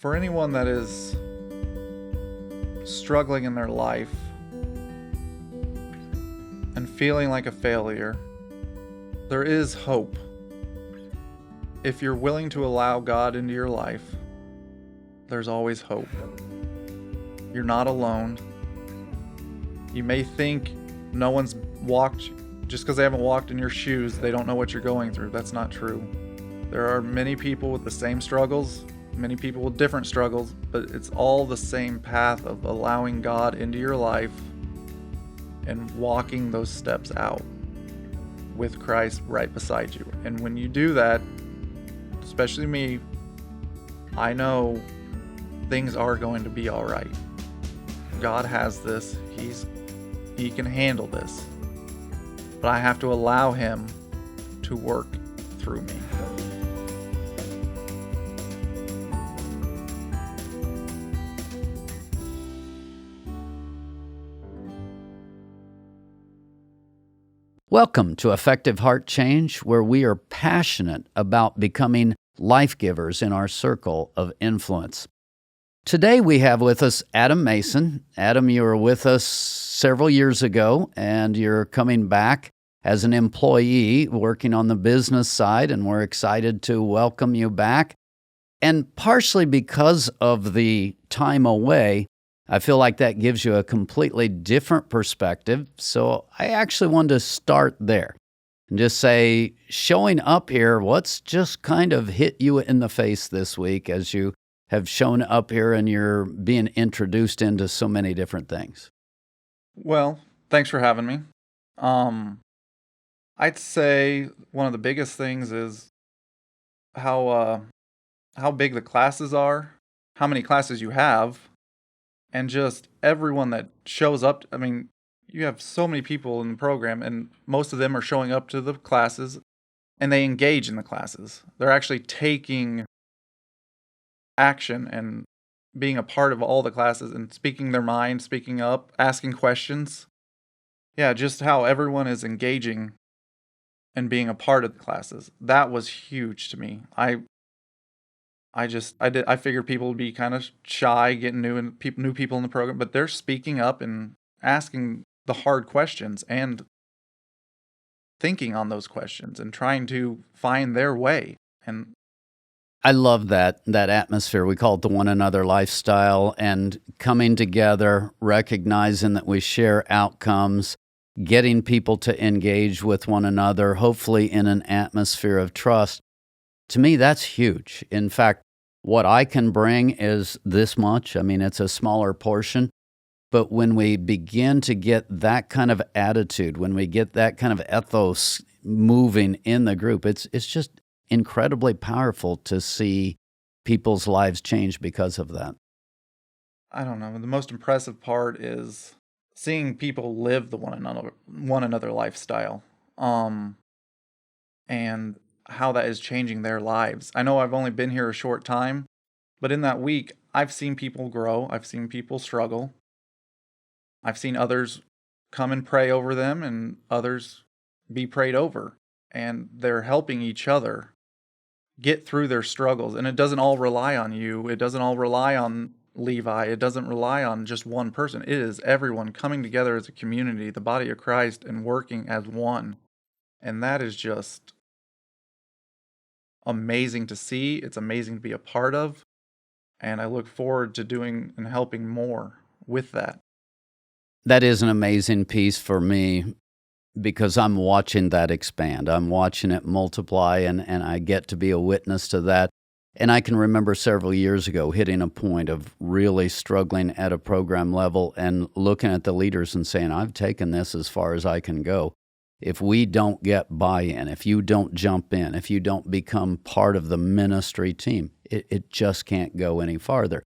For anyone that is struggling in their life and feeling like a failure, there is hope. If you're willing to allow God into your life, there's always hope. You're not alone. You may think no one's walked, just because they haven't walked in your shoes, they don't know what you're going through. That's not true. There are many people with the same struggles, many people with different struggles, but it's all the same path of allowing God into your life and walking those steps out with Christ right beside you. And when you do that, especially me, I know things are going to be all right. God has this. He can handle this. But I have to allow him to work through me. Welcome to Effective Heart Change, where we are passionate about becoming life givers in our circle of influence. Today we have with us Adam Mason. Adam, you were with us several years ago, and you're coming back as an employee working on the business side, and we're excited to welcome you back. And partially because of the time away, I feel like that gives you a completely different perspective. So I actually wanted to start there and just say, showing up here, what's just kind of hit you in the face this week as you have shown up here and you're being introduced into so many different things? Well, thanks for having me. I'd say one of the biggest things is how big the classes are, how many classes you have, and just everyone that shows up. I mean, you have so many people in the program, and most of them are showing up to the classes, and they engage in the classes. They're actually taking action and being a part of all the classes and speaking their mind, speaking up, asking questions. Yeah, just how everyone is engaging and being a part of the classes. That was huge to me. I figured people would be kind of shy getting new people in the program, but they're speaking up and asking the hard questions and thinking on those questions and trying to find their way. And I love that atmosphere. We call it the one another lifestyle, and coming together, recognizing that we share outcomes, getting people to engage with one another, hopefully in an atmosphere of trust. To me, that's huge. In fact, what I can bring is this much. I mean, it's a smaller portion. But when we begin to get that kind of attitude, when we get that kind of ethos moving in the group, it's just incredibly powerful to see people's lives change because of that. I don't know, the most impressive part is seeing people live the one another lifestyle. And how that is changing their lives. I know I've only been here a short time, but in that week, I've seen people grow. I've seen people struggle. I've seen others come and pray over them and others be prayed over. And they're helping each other get through their struggles. And it doesn't all rely on you. It doesn't all rely on Levi. It doesn't rely on just one person. It is everyone coming together as a community, the body of Christ, and working as one. And that is just amazing to see. It's amazing to be a part of. And I look forward to doing and helping more with that. That is an amazing piece for me because I'm watching that expand. I'm watching it multiply, and I get to be a witness to that. And I can remember several years ago hitting a point of really struggling at a program level and looking at the leaders and saying, I've taken this as far as I can go. If we don't get buy-in, if you don't jump in, if you don't become part of the ministry team, it just can't go any farther.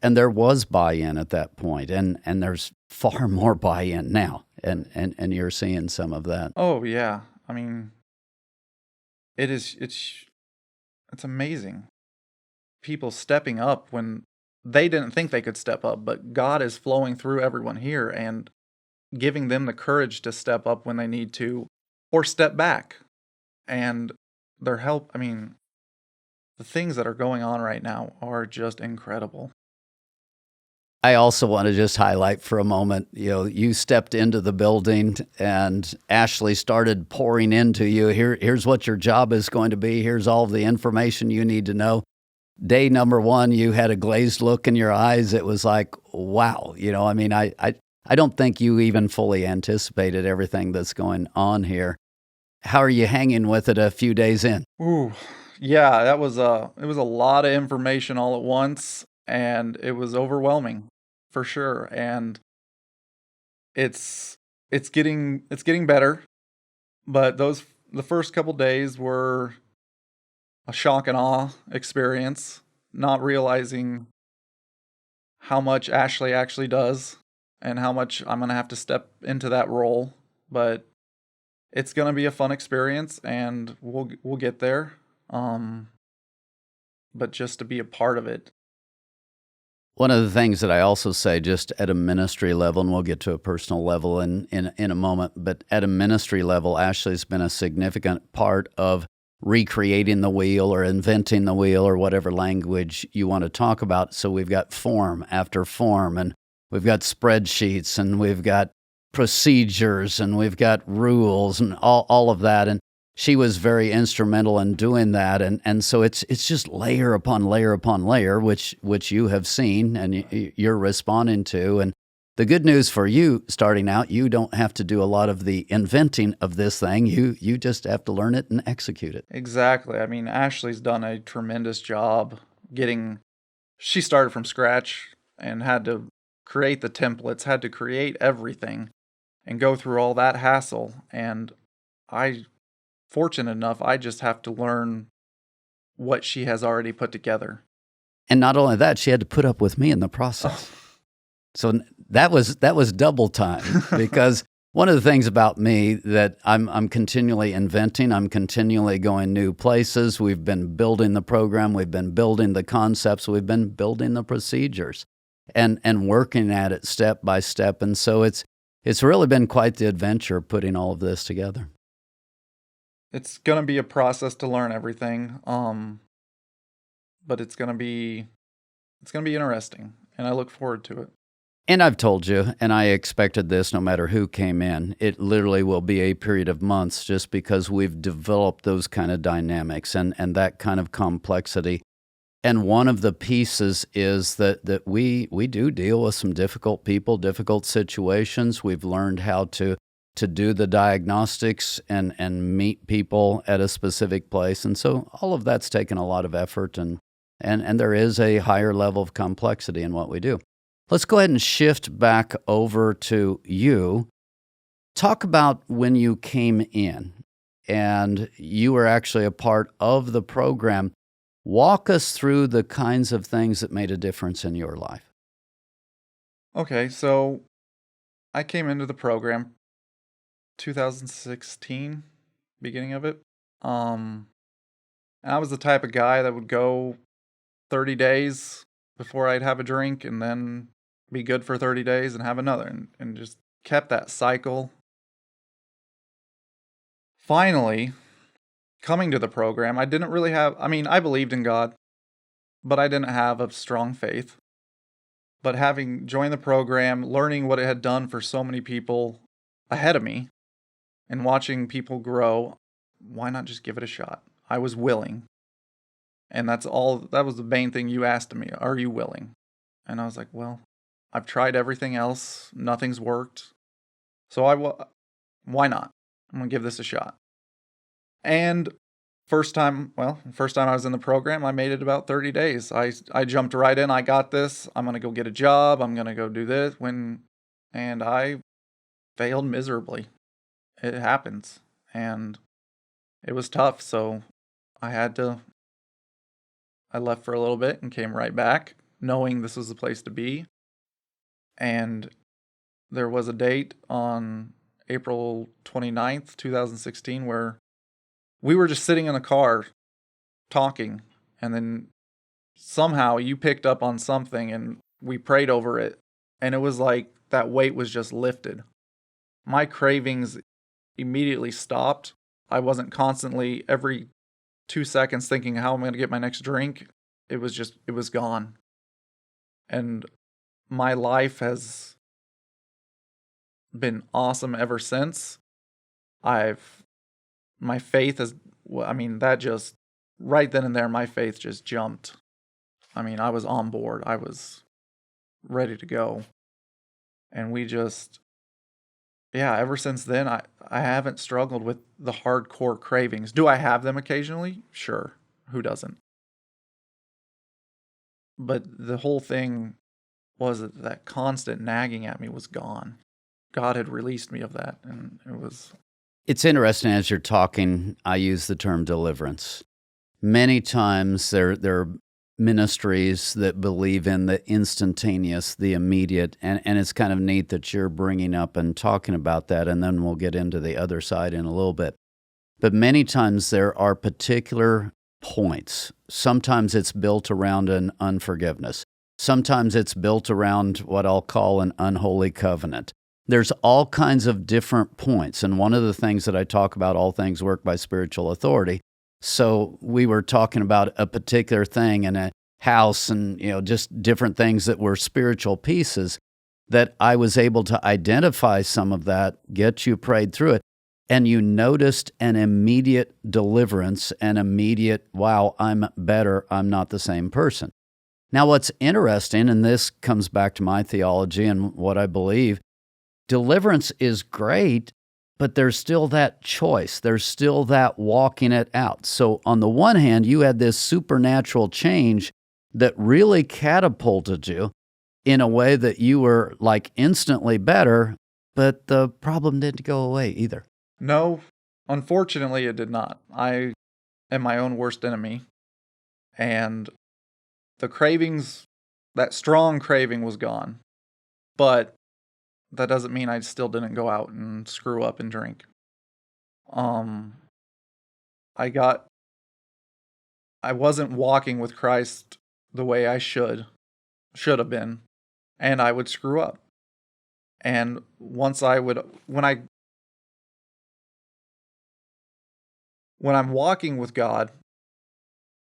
And there was buy-in at that point, and there's far more buy-in now, and you're seeing some of that. Oh yeah. I mean, it's amazing. People stepping up when they didn't think they could step up, but God is flowing through everyone here and giving them the courage to step up when they need to, or step back. And their help, I mean, the things that are going on right now are just incredible. I also want to just highlight for a moment, you stepped into the building and Ashley started pouring into you. Here's what your job is going to be. Here's all the information you need to know. Day number one, you had a glazed look in your eyes. It was like, wow. I don't think you even fully anticipated everything that's going on here. How are you hanging with it a few days in? Ooh, yeah, it was a lot of information all at once, and it was overwhelming for sure. And it's it's getting better, but the first couple days were a shock and awe experience, not realizing how much Ashley actually does and how much I'm gonna have to step into that role. But it's gonna be a fun experience, and we'll get there. Um, but just to be a part of it. One of the things that I also say, just at a ministry level, and we'll get to a personal level in a moment, but at a ministry level, Ashley's been a significant part of recreating the wheel or inventing the wheel or whatever language you want to talk about. So we've got form after form, and we've got spreadsheets, and we've got procedures, and we've got rules, and all of that. And she was very instrumental in doing that, and so it's just layer upon layer upon layer, which you have seen and you're responding to. And the good news for you starting out, you don't have to do a lot of the inventing of this thing. You just have to learn it and execute it. Exactly. I mean, Ashley's done a tremendous job getting. She started from scratch and had to create the templates, had to create everything, and go through all that hassle. And I fortunate enough, I just have to learn what she has already put together. And not only that, she had to put up with me in the process. So that was double time, because one of the things about me that I'm continually inventing, I'm continually going new places. We've been building the program, we've been building the concepts, we've been building the procedures, and working at it step by step. And so it's really been quite the adventure putting all of this together. It's gonna be a process to learn everything, but it's gonna be interesting, and I look forward to it. And I've told you, and I expected this no matter who came in, it literally will be a period of months, just because we've developed those kind of dynamics and that kind of complexity. And one of the pieces is that we do deal with some difficult people, difficult situations. We've learned how to do the diagnostics and meet people at a specific place. And so all of that's taken a lot of effort, and there is a higher level of complexity in what we do. Let's go ahead and shift back over to you. Talk about when you came in and you were actually a part of the program. Walk us through the kinds of things that made a difference in your life. Okay, so I came into the program 2016, beginning of it. And I was the type of guy that would go 30 days before I'd have a drink, and then be good for 30 days and have another, and just kept that cycle. Finally, coming to the program, I didn't really have, I mean, I believed in God, but I didn't have a strong faith. But having joined the program, learning what it had done for so many people ahead of me, and watching people grow, why not just give it a shot? I was willing. And that was the main thing you asked me. Are you willing? And I was like, well, I've tried everything else. Nothing's worked. So why not? I'm going to give this a shot. And first time I was in the program, I made it about 30 days. I jumped right in. I got this. I'm going to go get a job. I'm going to go do this. And I failed miserably. It happens. And it was tough. So I left for a little bit and came right back, knowing this was the place to be. And there was a date on April 29th, 2016, where we were just sitting in a car talking, and then somehow you picked up on something and we prayed over it, and it was like that weight was just lifted. My cravings immediately stopped. I wasn't constantly every 2 seconds thinking how I'm going to get my next drink, it was gone. And my life has been awesome ever since. My faith has, well, I mean, that just, right then and there, my faith just jumped. I mean, I was on board. I was ready to go. And ever since then, I haven't struggled with the hardcore cravings. Do I have them occasionally? Sure. Who doesn't? But the whole thing was that constant nagging at me was gone. God had released me of that, and it was... It's interesting as you're talking, I use the term deliverance. Many times there are ministries that believe in the instantaneous, the immediate, and it's kind of neat that you're bringing up and talking about that, and then we'll get into the other side in a little bit. But many times there are particular points. Sometimes it's built around an unforgiveness. Sometimes it's built around what I'll call an unholy covenant. There's all kinds of different points. And one of the things that I talk about, all things work by spiritual authority. So we were talking about a particular thing in a house and, just different things that were spiritual pieces that I was able to identify some of that, get you prayed through it. And you noticed an immediate deliverance, an immediate, wow, I'm better, I'm not the same person. Now, what's interesting, and this comes back to my theology and what I believe, deliverance is great, but there's still that choice. There's still that walking it out. So on the one hand, you had this supernatural change that really catapulted you in a way that you were like instantly better, but the problem didn't go away either. No, unfortunately, it did not. I am my own worst enemy. And the cravings, that strong craving was gone. But that doesn't mean I still didn't go out and screw up and drink. I wasn't walking with Christ the way I should have been, and I would screw up. And when I'm walking with God,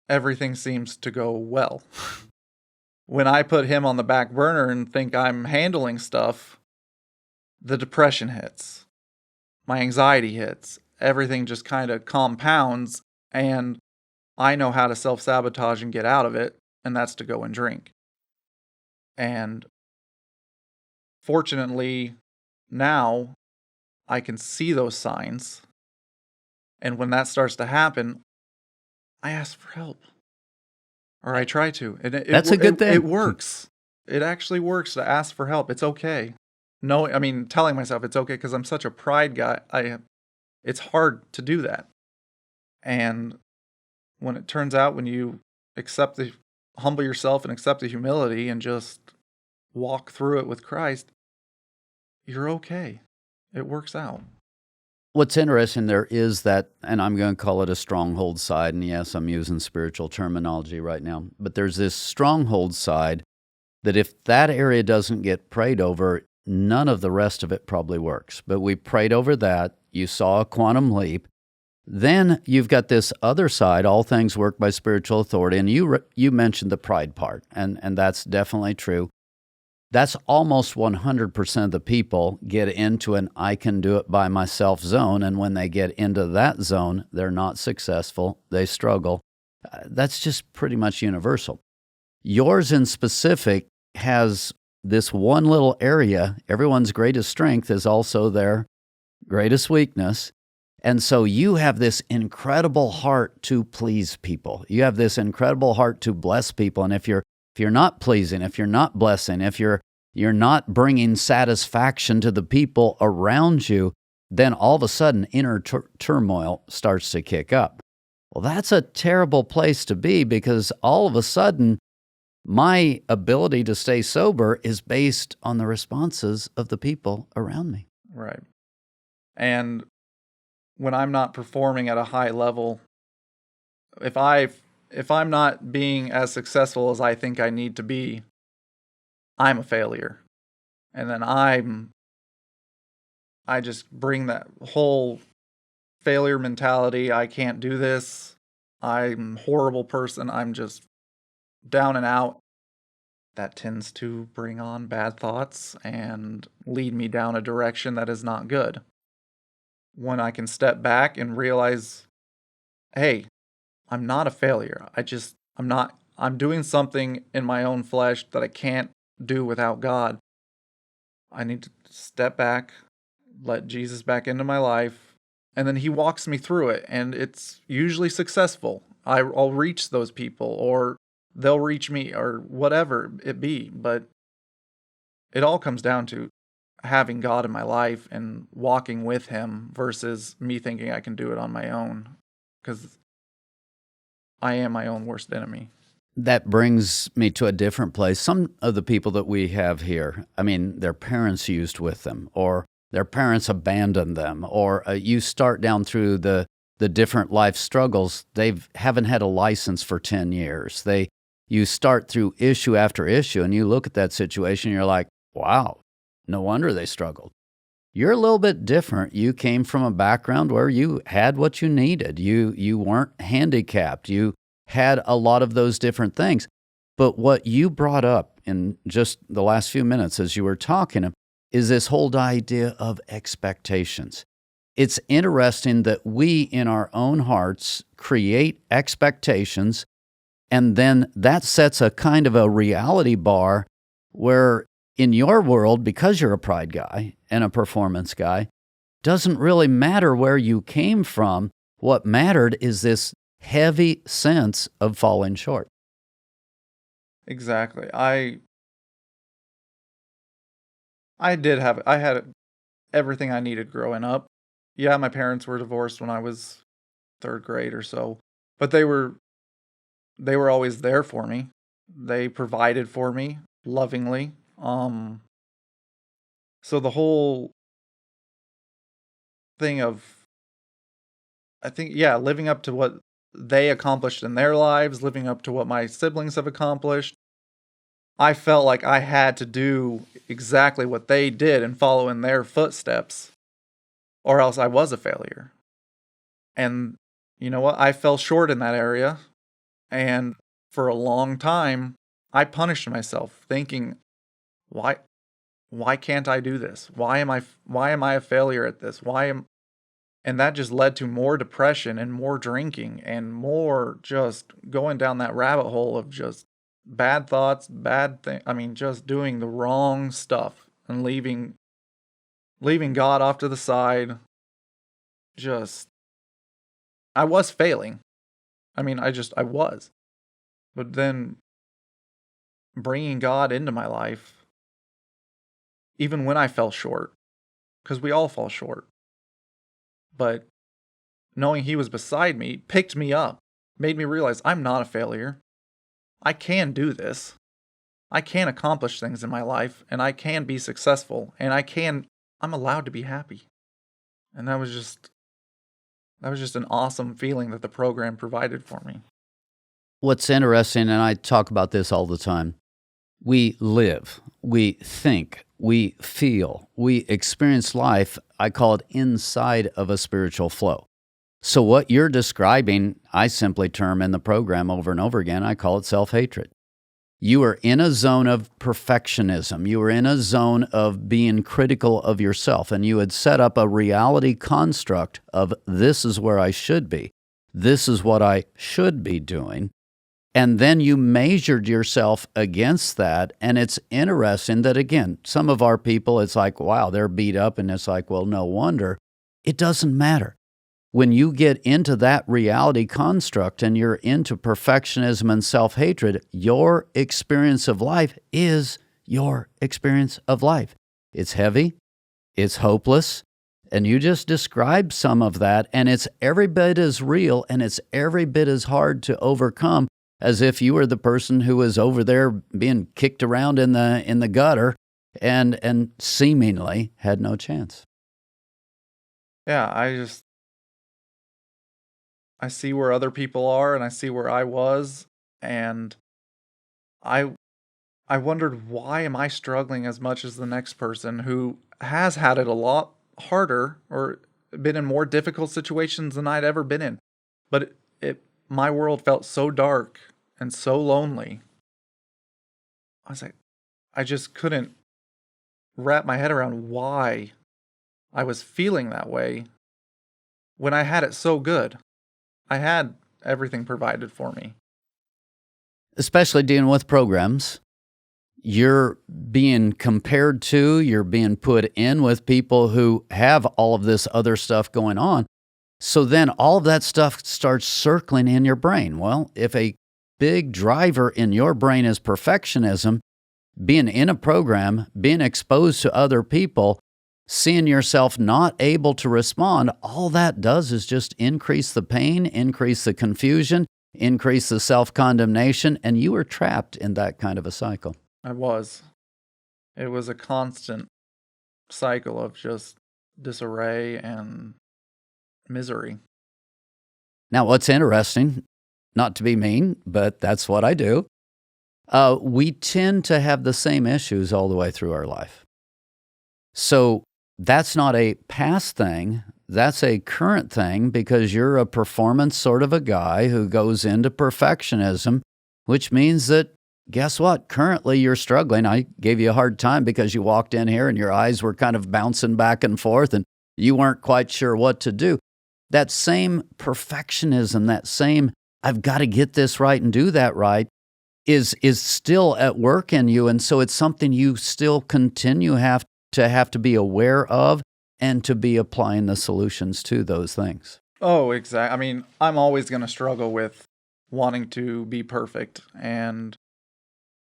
everything seems to go well. When I put him on the back burner and think I'm handling stuff, the depression hits. My anxiety hits. Everything just kind of compounds, and I know how to self-sabotage and get out of it, and that's to go and drink. And fortunately, now I can see those signs. And when that starts to happen, I ask for help. Or I try to. And That's a good thing. It works. It actually works to ask for help. It's okay. No, I mean, telling myself it's okay because I'm such a pride guy. It's hard to do that. And when it turns out, when you humble yourself and accept the humility and just walk through it with Christ, you're okay. It works out. What's interesting, there is that, and I'm going to call it a stronghold side, and yes, I'm using spiritual terminology right now, but there's this stronghold side that if that area doesn't get prayed over, none of the rest of it probably works. But we prayed over that. You saw a quantum leap. Then you've got this other side, all things work by spiritual authority, and you mentioned the pride part, and that's definitely true. That's almost 100% of the people get into an I can do it by myself zone, and when they get into that zone, they're not successful, they struggle. That's just pretty much universal. Yours in specific has this one little area. Everyone's greatest strength is also their greatest weakness. And so you have this incredible heart to please people. You have this incredible heart to bless people. And if you're not pleasing, if you're not blessing, if you're not bringing satisfaction to the people around you, then all of a sudden inner turmoil starts to kick up. Well, that's a terrible place to be because all of a sudden my ability to stay sober is based on the responses of the people around me. Right. And when I'm not performing at a high level, if I'm not being as successful as I think I need to be, I'm a failure. And then I just bring that whole failure mentality. I can't do this. I'm a horrible person, I'm just down and out, that tends to bring on bad thoughts and lead me down a direction that is not good. When I can step back and realize, hey, I'm not a failure. I'm doing something in my own flesh that I can't do without God. I need to step back, let Jesus back into my life, and then he walks me through it, and it's usually successful. I'll reach those people, or they'll reach me, or whatever it be, but it all comes down to having God in my life and walking with him versus me thinking I can do it on my own, because I am my own worst enemy. That brings me to a different place. Some of the people that we have here, I mean, their parents used with them, or their parents abandoned them, or you start down through the different life struggles. They haven't had a license for 10 years. You start through issue after issue, and you look at that situation, and you're like, wow, no wonder they struggled. You're a little bit different. You came from a background where you had what you needed. You weren't handicapped. You had a lot of those different things. But what you brought up in just the last few minutes as you were talking is this whole idea of expectations. It's interesting that we in our own hearts create expectations, and then that sets a kind of a reality bar where in your world, because you're a pride guy and a performance guy, doesn't really matter where you came from. What mattered is this heavy sense of falling short. Exactly. I had everything I needed growing up. Yeah, my parents were divorced when I was 3rd grade or so, but they were always there for me. They provided for me lovingly. So the whole thing of, I think, yeah, living up to what they accomplished in their lives, living up to what my siblings have accomplished, I felt like I had to do exactly what they did and follow in their footsteps, or else I was a failure. And you know what? I fell short in that area. And for a long time, I punished myself, thinking, why why can't I do this? Why am I a failure at this? And that just led to more depression and more drinking and more just going down that rabbit hole of just bad thoughts, just doing the wrong stuff and leaving God off to the side. Just I was failing. I was. But then bringing God into my life, even when I fell short, because we all fall short, but knowing he was beside me, picked me up, made me realize I'm not a failure. I can do this. I can accomplish things in my life, and I can be successful, and I'm allowed to be happy. And that was just an awesome feeling that the program provided for me. What's interesting, and I talk about this all the time, we live, we think, we feel, we experience life, I call it inside of a spiritual flow. So what you're describing, I simply term in the program over and over again, I call it self-hatred. You are in a zone of perfectionism. You are in a zone of being critical of yourself, and you had set up a reality construct of this is where I should be. This is what I should be doing. And then you measured yourself against that, and it's interesting that, again, some of our people, it's like, wow, they're beat up, and it's like, well, no wonder. It doesn't matter. When you get into that reality construct and you're into perfectionism and self-hatred, your experience of life is your experience of life. It's heavy, it's hopeless, and you just described some of that, and it's every bit as real and it's every bit as hard to overcome as if you were the person who was over there being kicked around in the gutter and seemingly had no chance. Yeah, I see where other people are and I see where I was, and I I wondered, why am I struggling as much as the next person who has had it a lot harder or been in more difficult situations than I'd ever been in. But my world felt so dark and so lonely. I was like, I just couldn't wrap my head around why I was feeling that way when I had it so good. I had everything provided for me. Especially dealing with programs, you're being compared to, you're being put in with people who have all of this other stuff going on. So then all of that stuff starts circling in your brain. Well, if a big driver in your brain is perfectionism, being in a program, being exposed to other people, seeing yourself not able to respond, all that does is just increase the pain, increase the confusion, increase the self-condemnation, and you are trapped in that kind of a cycle. I was. It was a constant cycle of just disarray and misery. Now, what's interesting, not to be mean, but that's what I do, we tend to have the same issues all the way through our life. So that's not a past thing, that's a current thing, because you're a performance sort of a guy who goes into perfectionism, which means that, guess what? Currently you're struggling. I gave you a hard time because you walked in here and your eyes were kind of bouncing back and forth and you weren't quite sure what to do. That same perfectionism, that same, I've got to get this right and do that right, is still at work in you. And so it's something you still continue have to be aware of and to be applying the solutions to those things. Oh, exactly. I mean, I'm always going to struggle with wanting to be perfect and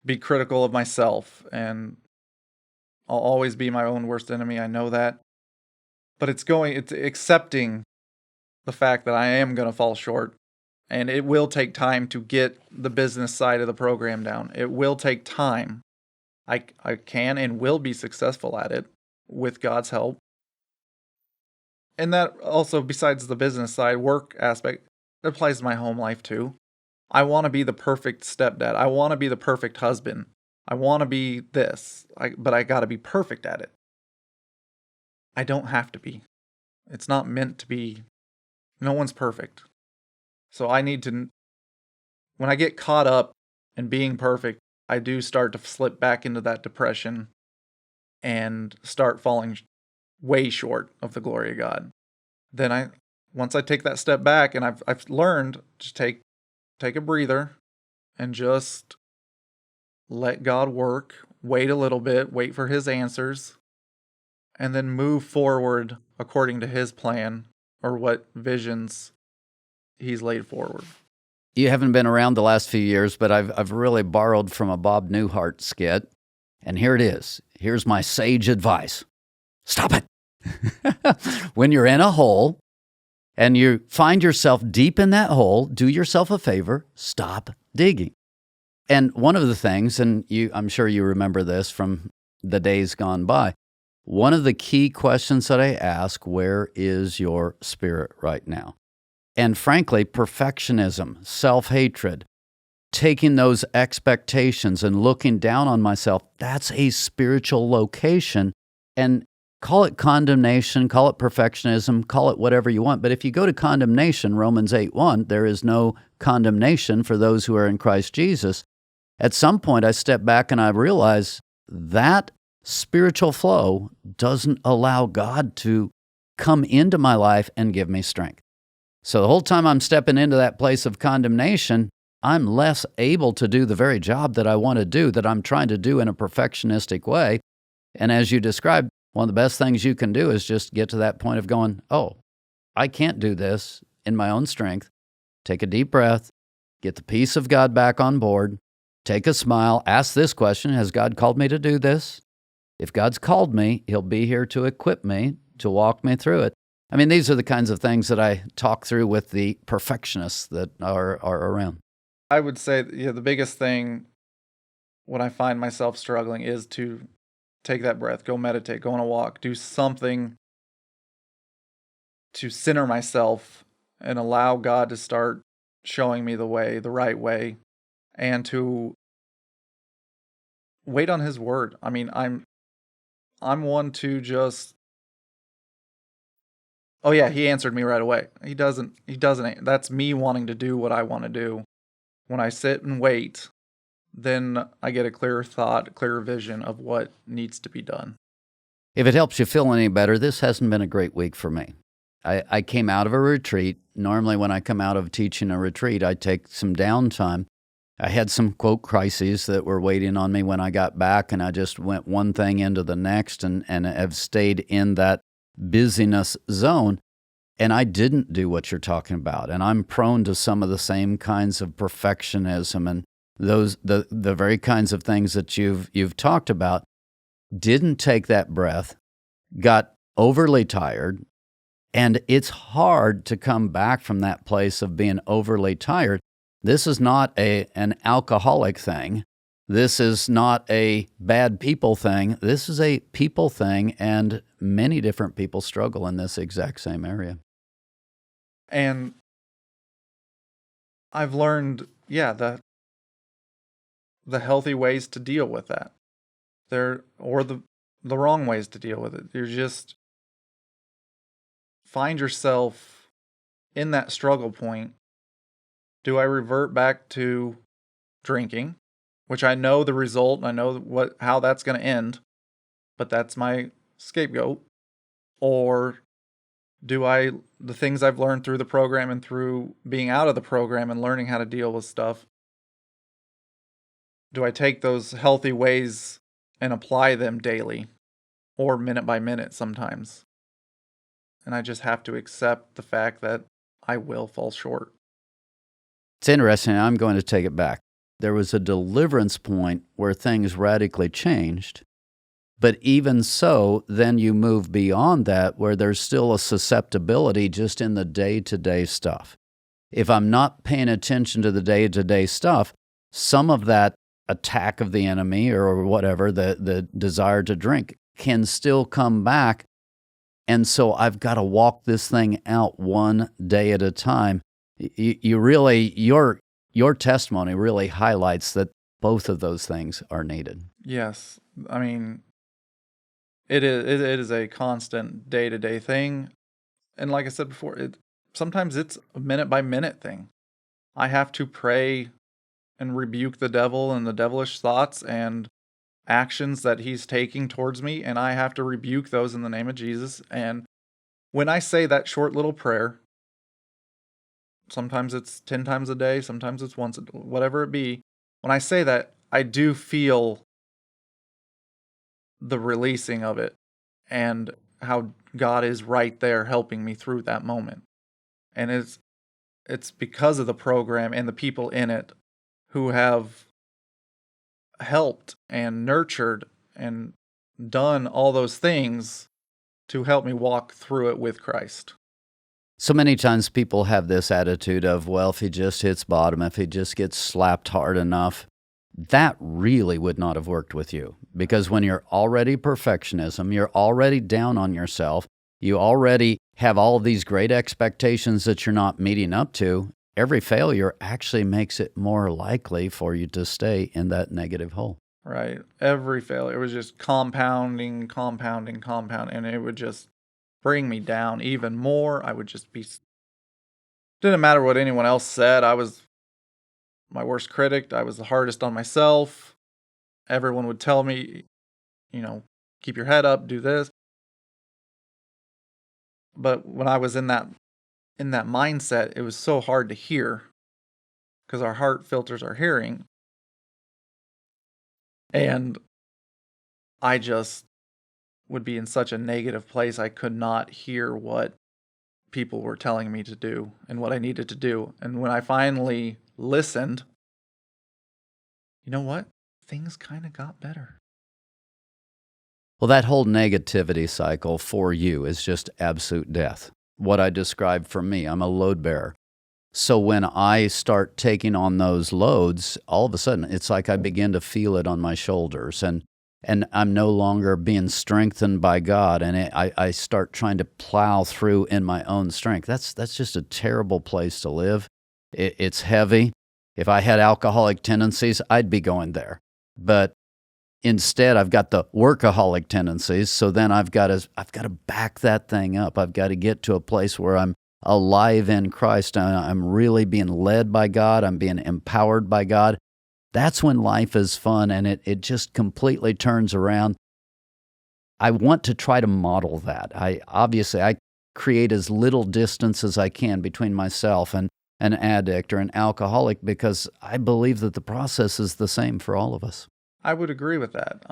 be critical of myself, and I'll always be my own worst enemy. I know that. But it's accepting the fact that I am going to fall short, and it will take time to get the business side of the program down. It will take time. I can and will be successful at it with God's help. And that also, besides the business side, work aspect, it applies to my home life too. I want to be the perfect stepdad. I want to be the perfect husband. I want to be this, but I got to be perfect at it. I don't have to be. It's not meant to be. No one's perfect. So I need to, when I get caught up in being perfect, I do start to slip back into that depression and start falling way short of the glory of God. Then once I take that step back, and I've learned to take a breather and just let God work, wait a little bit, wait for his answers, and then move forward according to his plan or what visions he's laid forward. You haven't been around the last few years, but I've really borrowed from a Bob Newhart skit, and here it is. Here's my sage advice. Stop it. When you're in a hole and you find yourself deep in that hole, do yourself a favor, stop digging. And one of the things, and I'm sure you remember this from the days gone by, one of the key questions that I ask, where is your spirit right now? And frankly, perfectionism, self-hatred, taking those expectations and looking down on myself, that's a spiritual location. And call it condemnation, call it perfectionism, call it whatever you want. But if you go to condemnation, Romans 8:1, there is no condemnation for those who are in Christ Jesus. At some point, I step back and I realize that spiritual flow doesn't allow God to come into my life and give me strength. So the whole time I'm stepping into that place of condemnation, I'm less able to do the very job that I want to do, that I'm trying to do in a perfectionistic way. And as you described, one of the best things you can do is just get to that point of going, oh, I can't do this in my own strength. Take a deep breath, get the peace of God back on board, take a smile, ask this question, has God called me to do this? If God's called me, he'll be here to equip me, to walk me through it. I mean, these are the kinds of things that I talk through with the perfectionists that are around. I would say the biggest thing when I find myself struggling is to take that breath, go meditate, go on a walk, do something to center myself and allow God to start showing me the way, the right way, and to wait on his word. I mean, I'm one to just Oh yeah, he answered me right away. He doesn't. That's me wanting to do what I want to do. When I sit and wait, then I get a clearer thought, clearer vision of what needs to be done. If it helps you feel any better, this hasn't been a great week for me. I came out of a retreat. Normally, when I come out of teaching a retreat, I take some downtime. I had some, quote, crises that were waiting on me when I got back, and I just went one thing into the next and have stayed in that busyness zone. And I didn't do what you're talking about. And I'm prone to some of the same kinds of perfectionism and the very kinds of things that you've talked about. Didn't take that breath, got overly tired, and it's hard to come back from that place of being overly tired. This is not an alcoholic thing. This is not a bad people thing. This is a people thing, and many different people struggle in this exact same area. And I've learned, the healthy ways to deal with that. Or the wrong ways to deal with it. You're just find yourself in that struggle point. Do I revert back to drinking, which I know the result, I know how that's going to end, but that's my scapegoat? Or do the things I've learned through the program and through being out of the program and learning how to deal with stuff, do I take those healthy ways and apply them daily or minute by minute sometimes? And I just have to accept the fact that I will fall short. It's interesting. I'm going to take it back. There was a deliverance point where things radically changed. But even so, then you move beyond that where there's still a susceptibility just in the day-to-day stuff. If I'm not paying attention to the day-to-day stuff, some of that attack of the enemy or whatever, the desire to drink, can still come back. And so I've got to walk this thing out one day at a time. Your testimony really highlights that both of those things are needed. Yes. I mean, it is a constant day-to-day thing. And like I said before, sometimes it's a minute-by-minute thing. I have to pray and rebuke the devil and the devilish thoughts and actions that he's taking towards me, and I have to rebuke those in the name of Jesus. And when I say that short little prayer, sometimes it's 10 times a day, sometimes it's once, whatever it be. When I say that, I do feel the releasing of it and how God is right there helping me through that moment. And it's because of the program and the people in it who have helped and nurtured and done all those things to help me walk through it with Christ. So many times people have this attitude of, well, if he just hits bottom, if he just gets slapped hard enough, that really would not have worked with you. Because when you're already perfectionism, you're already down on yourself, you already have all of these great expectations that you're not meeting up to, every failure actually makes it more likely for you to stay in that negative hole. Right. Every failure, it was just compounding, and it would just bring me down even more. I would just didn't matter what anyone else said. I was my worst critic. I was the hardest on myself. Everyone would tell me, keep your head up, do this. But when I was in that mindset, it was so hard to hear because our heart filters our hearing. And I just would be in such a negative place. I could not hear what people were telling me to do and what I needed to do. And when I finally listened, you know what? Things kind of got better. Well, that whole negativity cycle for you is just absolute death. What I described for me, I'm a load bearer. So when I start taking on those loads, all of a sudden, it's like I begin to feel it on my shoulders, and I'm no longer being strengthened by God, and I start trying to plow through in my own strength. That's just a terrible place to live. It's heavy. If I had alcoholic tendencies, I'd be going there. But Instead, I've got the workaholic tendencies, so then I've got to back that thing up. I've got to get to a place where I'm alive in Christ. I'm really being led by God. I'm being empowered by God. That's when life is fun, and it just completely turns around. I want to try to model that. I create as little distance as I can between myself and an addict or an alcoholic, because I believe that the process is the same for all of us. I would agree with that.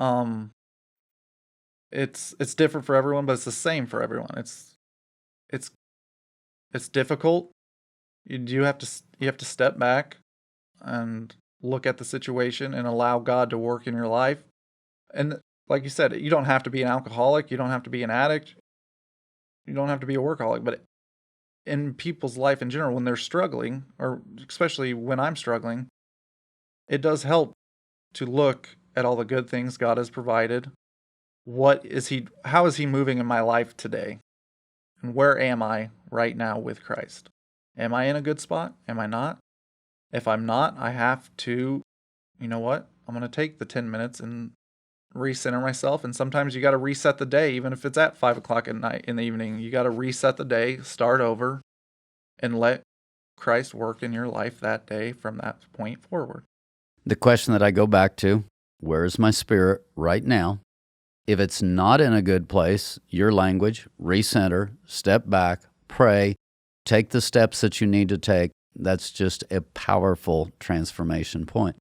It's different for everyone, but it's the same for everyone. It's difficult. You have to step back and look at the situation and allow God to work in your life. And like you said, you don't have to be an alcoholic, you don't have to be an addict, you don't have to be a workaholic, but in people's life in general, when they're struggling, or especially when I'm struggling, it does help to look at all the good things God has provided. How is he moving in my life today? And where am I right now with Christ? Am I in a good spot? Am I not? If I'm not, I have to, you know what? I'm going to take the 10 minutes and recenter myself. And sometimes you got to reset the day, even if it's at 5 o'clock at night in the evening. You got to reset the day, start over, and let Christ work in your life that day from that point forward. The question that I go back to, where is my spirit right now? If it's not in a good place, your language, recenter, step back, pray, take the steps that you need to take. That's just a powerful transformation point.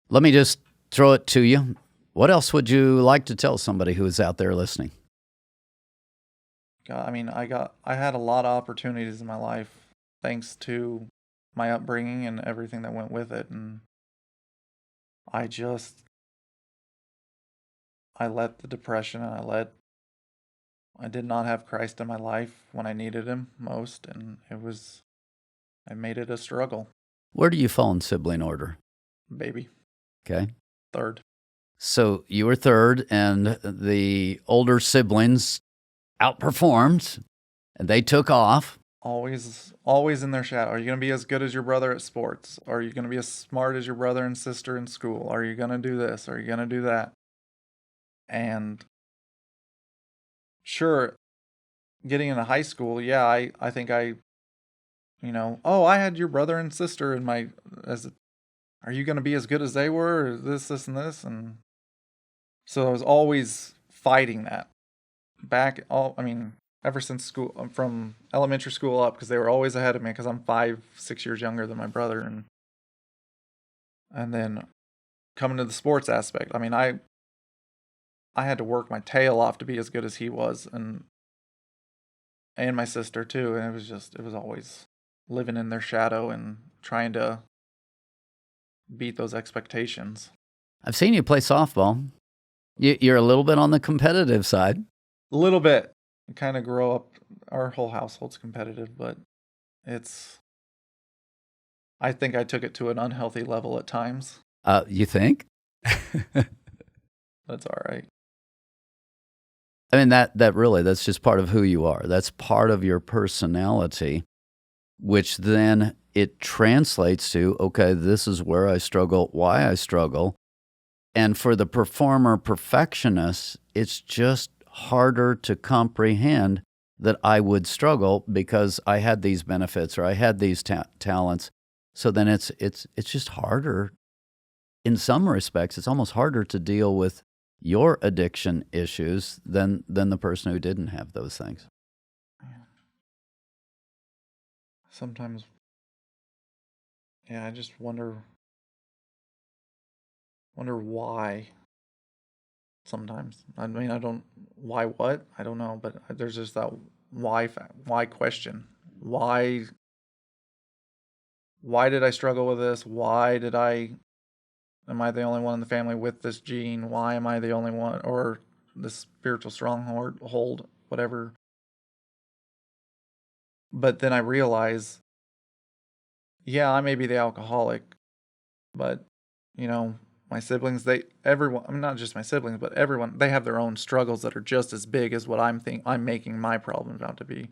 Let me just throw it to you. What else would you like to tell somebody who is out there listening? God, I had a lot of opportunities in my life thanks to my upbringing and everything that went with it, and I let the depression, and I did not have Christ in my life when I needed him most, and I made it a struggle. Where do you fall in sibling order? Baby. Okay. Third. So you were third, and the older siblings outperformed, and they took off. Always in their shadow. Are you going to be as good as your brother at sports? Are you going to be as smart as your brother and sister in school? Are you going to do this? Are you going to do that? And sure, getting into high school, yeah, I think I had your brother and sister in are you going to be as good as they were? Or this, and this? And so I was always fighting that. Ever since school, from elementary school up, because they were always ahead of me, because I'm 5-6 years younger than my brother. And then coming to the sports aspect, I had to work my tail off to be as good as he was, and my sister too. And it was always living in their shadow and trying to beat those expectations. I've seen you play softball. You're a little bit on the competitive side. A little bit. You kind of grow up. Our whole household's competitive, but I think I took it to an unhealthy level at times. You think? That's all right. I mean, that's just part of who you are. That's part of your personality, which then it translates to, okay, this is where I struggle, why I struggle. And for the performer perfectionist, it's just harder to comprehend that I would struggle because I had these benefits or I had these talents. So then it's just harder. In some respects, it's almost harder to deal with your addiction issues than the person who didn't have those things. Sometimes, yeah, I just wonder why. Sometimes, why what? I don't know, but there's just that why question. Why did I struggle with this? Am I the only one in the family with this gene? Why am I the only one, or this spiritual stronghold, whatever? But then I realize, yeah, I may be the alcoholic, but, my siblings, not just my siblings, but everyone, they have their own struggles that are just as big as what I'm making my problems out to be.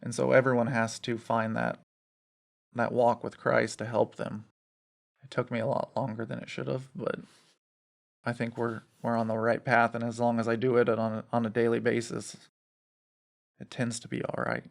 And so everyone has to find that walk with Christ to help them. It took me a lot longer than it should have, but I think we're on the right path, and as long as I do it on a daily basis, it tends to be all right.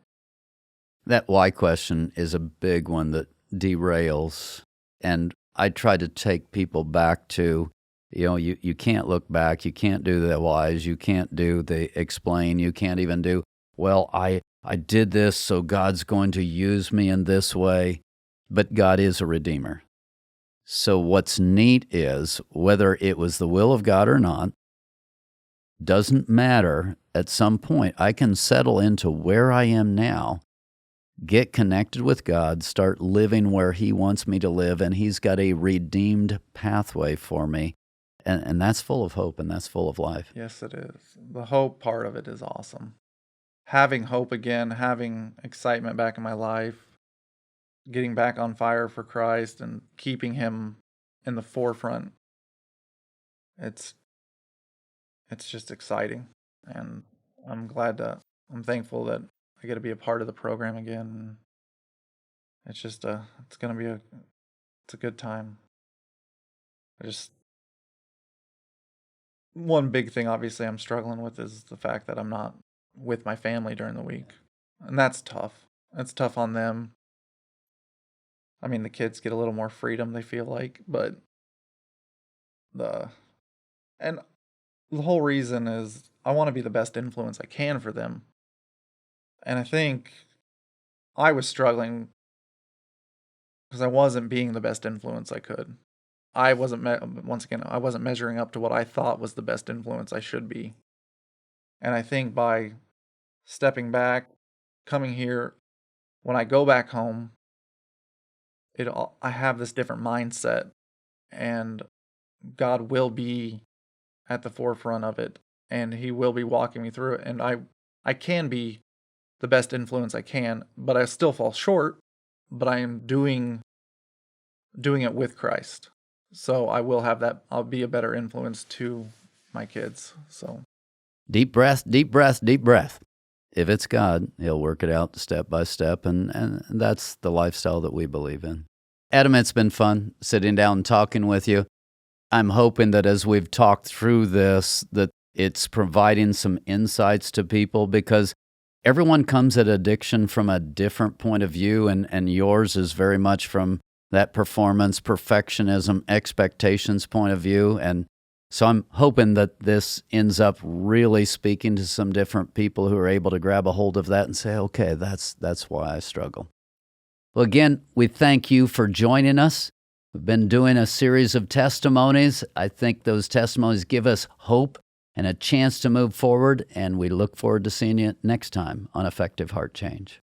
That why question is a big one that derails. And I try to take people back to, you can't look back. You can't do the whys. You can't do the explain. You can't even do, well, I did this, so God's going to use me in this way. But God is a redeemer. So what's neat is, whether it was the will of God or not, doesn't matter. At some point, I can settle into where I am now, get connected with God, start living where He wants me to live, and He's got a redeemed pathway for me. And that's full of hope, and that's full of life. Yes, it is. The hope part of it is awesome. Having hope again, having excitement back in my life, getting back on fire for Christ and keeping Him in the forefront. It's just exciting, and I'm thankful that I get to be a part of the program again. It's just it's a good time. One big thing obviously I'm struggling with is the fact that I'm not with my family during the week, and that's tough. It's tough on them. I mean, the kids get a little more freedom, they feel like, but the whole reason is I want to be the best influence I can for them. And I think I was struggling because I wasn't being the best influence I could. I wasn't measuring up to what I thought was the best influence I should be. And I think by stepping back, coming here, when I go back home, I have this different mindset, and God will be at the forefront of it, and He will be walking me through it, and I can be the best influence I can, but I still fall short, but I am doing it with Christ. So I'll be a better influence to my kids. So deep breath, deep breath, deep breath. If it's God, He'll work it out step by step, and that's the lifestyle that we believe in. Adam, it's been fun sitting down and talking with you. I'm hoping that as we've talked through this, that it's providing some insights to people, because everyone comes at addiction from a different point of view, and yours is very much from that performance, perfectionism, expectations point of view. And so I'm hoping that this ends up really speaking to some different people who are able to grab a hold of that and say, okay, that's why I struggle. Well, again, we thank you for joining us. We've been doing a series of testimonies. I think those testimonies give us hope and a chance to move forward, and we look forward to seeing you next time on Effective Heart Change.